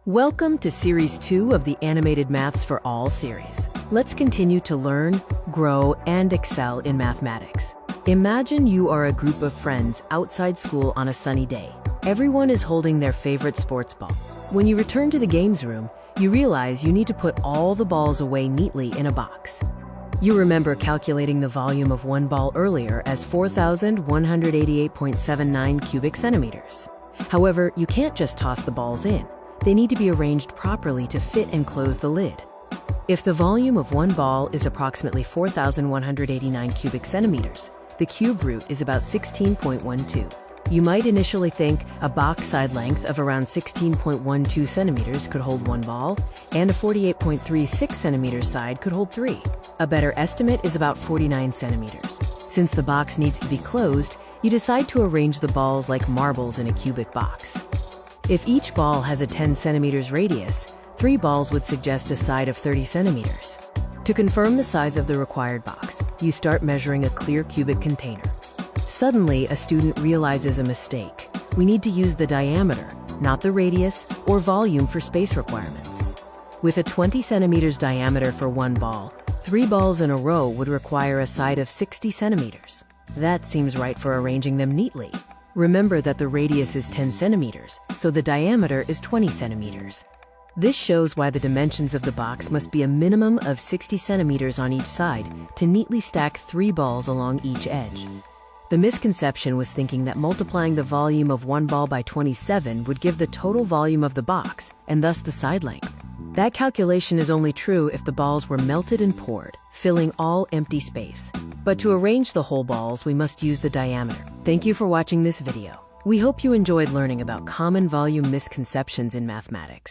Welcome to Series 2 of the Animated Maths for All series. Let's continue to learn, grow, and excel in mathematics. Imagine you are a group of friends outside school on a sunny day. Everyone is holding their favorite sports ball. When you return to the games room, you realize you need to put all the balls away neatly in a box. You remember calculating the volume of one ball earlier as 4,188.79 cubic centimeters. However, you can't just toss the balls in. They need to be arranged properly to fit and close the lid. If the volume of one ball is approximately 4,189 cubic centimeters, the cube root is about 16.12. You might initially think a box side length of around 16.12 centimeters could hold one ball, and a 48.36 centimeter side could hold three. A better estimate is about 49 centimeters. Since the box needs to be closed, you decide to arrange the balls like marbles in a cubic box. If each ball has a 10 centimeters radius, 3 balls would suggest a side of 30 centimeters. To confirm the size of the required box, you start measuring a clear cubic container. Suddenly, a student realizes a mistake. We need to use the diameter, not the radius or volume for space requirements. With a 20 centimeters diameter for one ball, 3 balls in a row would require a side of 60 centimeters. That seems right for arranging them neatly. Remember that the radius is 10 centimeters, so the diameter is 20 centimeters. This shows why the dimensions of the box must be a minimum of 60 centimeters on each side to neatly stack 3 balls along each edge. The misconception was thinking that multiplying the volume of one ball by 27 would give the total volume of the box, and thus the side length. That calculation is only true if the balls were melted and poured, filling all empty space. But to arrange the whole balls, we must use the diameter. Thank you for watching this video. We hope you enjoyed learning about common volume misconceptions in mathematics.